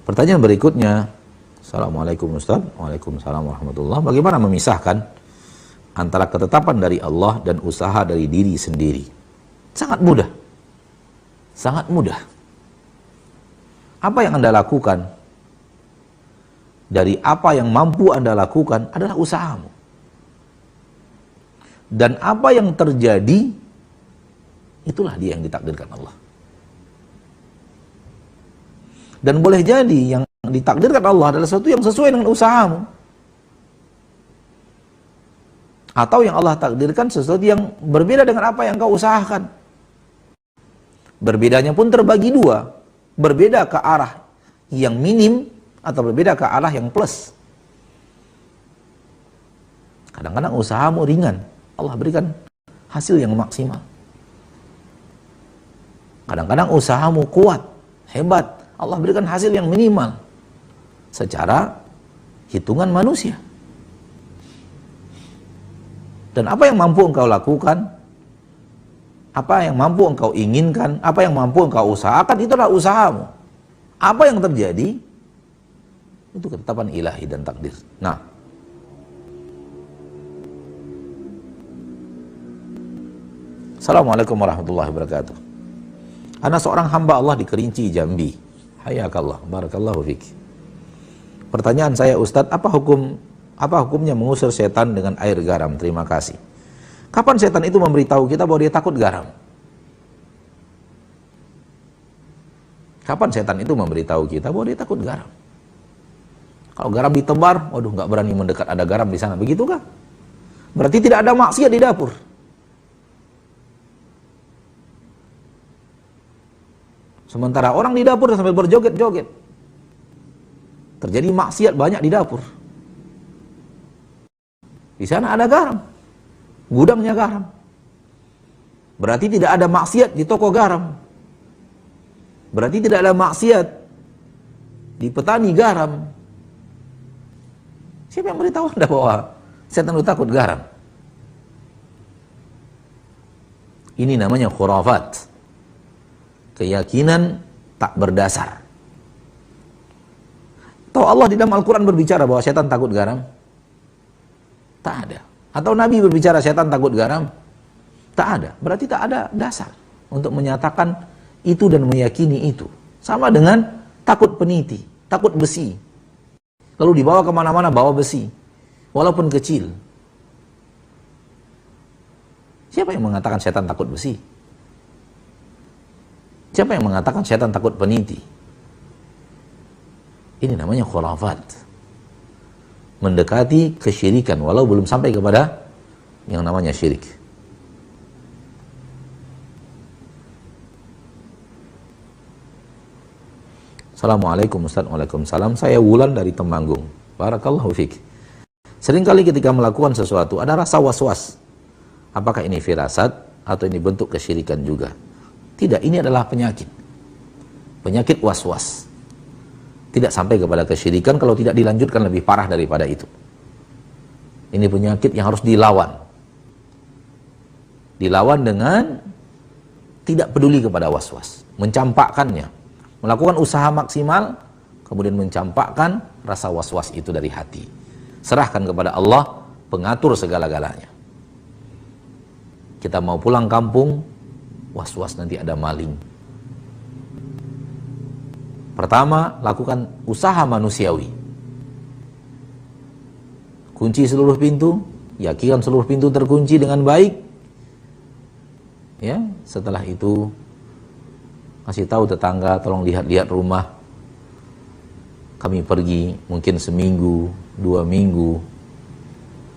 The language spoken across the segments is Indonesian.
Pertanyaan berikutnya, Assalamualaikum Ustaz. Waalaikumsalam warahmatullahi. Bagaimana memisahkan antara ketetapan dari Allah dan usaha dari diri sendiri? Sangat mudah. Sangat mudah. Apa yang Anda lakukan, dari apa yang mampu Anda lakukan adalah usahamu. Dan apa yang terjadi, itulah dia yang ditakdirkan Allah. Dan boleh jadi yang ditakdirkan Allah adalah sesuatu yang sesuai dengan usahamu. Atau yang Allah takdirkan sesuatu yang berbeda dengan apa yang kau usahakan. Berbedanya pun terbagi dua. Berbeda ke arah yang minim atau berbeda ke arah yang plus. Kadang-kadang usahamu ringan, Allah berikan hasil yang maksimal. Kadang-kadang usahamu kuat, hebat, Allah berikan hasil yang minimal secara hitungan manusia. Dan apa yang mampu engkau lakukan, apa yang mampu engkau inginkan, apa yang mampu engkau usahakan, itulah usahamu. Apa yang terjadi, itu ketetapan ilahi dan takdir. Nah, Assalamualaikum warahmatullahi wabarakatuh. Ana seorang hamba Allah di Kerinci, Jambi. Hayakallah, barakallahu fik. Pertanyaan saya, Ustadz, apa hukumnya mengusir setan dengan air garam? Terima kasih. Kapan setan itu memberitahu kita bahwa dia takut garam? Kapan setan itu memberitahu kita bahwa dia takut garam? Kalau garam ditebar, waduh, nggak berani mendekat, ada garam di sana, begitukah? Berarti tidak ada maksiat di dapur. Sementara orang di dapur sampai berjoget-joget. Terjadi maksiat banyak di dapur. Di sana ada garam. Gudangnya garam. Berarti tidak ada maksiat di toko garam. Berarti tidak ada maksiat di petani garam. Siapa yang beritahu Anda bahwa setan itu takut garam? Ini namanya khurafat. Keyakinan tak berdasar. Atau Allah di dalam Al-Quran berbicara bahwa setan takut garam? Tak ada. Atau Nabi berbicara setan takut garam? Tak ada. Berarti tak ada dasar untuk menyatakan itu dan meyakini itu. Sama dengan takut peniti, takut besi. Lalu dibawa kemana-mana bawa besi, walaupun kecil. Siapa yang mengatakan setan takut besi? Siapa yang mengatakan setan takut peniti? Ini namanya khurafat. Mendekati kesyirikan walau belum sampai kepada yang namanya syirik. Assalamualaikum Ustaz. Waalaikumsalam. Saya Wulan dari Temanggung. Barakallahu fiik. Seringkali ketika melakukan sesuatu ada rasa was-was. Apakah ini firasat atau ini bentuk kesyirikan juga? Tidak, ini adalah penyakit. Penyakit was-was. Tidak sampai kepada kesyirikan kalau tidak dilanjutkan lebih parah daripada itu. Ini penyakit yang harus dilawan. Dilawan dengan tidak peduli kepada was-was. Mencampakkannya. Melakukan usaha maksimal, kemudian mencampakkan rasa was-was itu dari hati. Serahkan kepada Allah, pengatur segala-galanya. Kita mau pulang kampung, was-was nanti ada maling. Pertama, lakukan usaha manusiawi. Kunci seluruh pintu, yakinkan seluruh pintu terkunci dengan baik. Ya, setelah itu kasih tahu tetangga, tolong lihat-lihat rumah. Kami pergi mungkin seminggu, 2 minggu,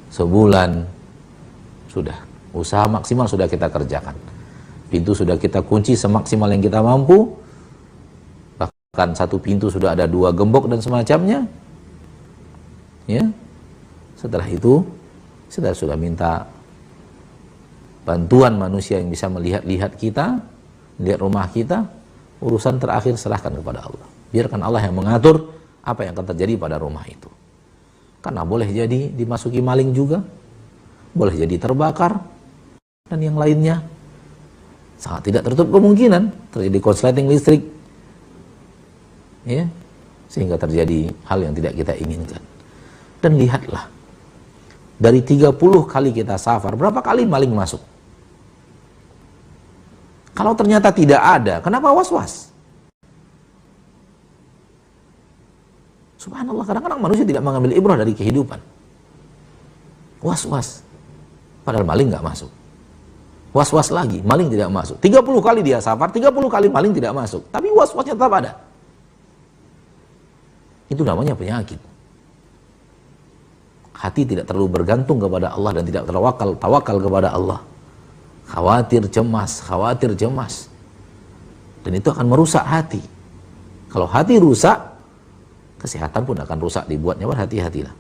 sebulan. Sudah, usaha maksimal sudah kita kerjakan. Pintu sudah kita kunci semaksimal yang kita mampu. Bahkan satu pintu sudah ada 2 gembok dan semacamnya. Ya. Setelah itu sudah minta bantuan manusia yang bisa melihat-lihat kita, lihat rumah kita. Urusan terakhir serahkan kepada Allah. Biarkan Allah yang mengatur apa yang akan terjadi pada rumah itu. Karena boleh jadi dimasuki maling juga, boleh jadi terbakar, dan yang lainnya. Sangat tidak tertutup kemungkinan terjadi korsleting listrik, ya, sehingga terjadi hal yang tidak kita inginkan. Dan lihatlah, dari 30 kali kita safar, berapa kali maling masuk? Kalau ternyata tidak ada, kenapa was-was? Subhanallah, kadang-kadang manusia tidak mengambil ibrah dari kehidupan. Was-was, padahal maling nggak masuk. Was-was lagi, maling tidak masuk. 30 kali dia safar, 30 kali maling tidak masuk. Tapi was-wasnya tetap ada. Itu namanya penyakit. Hati tidak terlalu bergantung kepada Allah dan tidak tawakal kepada Allah. Khawatir cemas. Dan itu akan merusak hati. Kalau hati rusak, kesehatan pun akan rusak dibuatnya. Berhati-hatilah.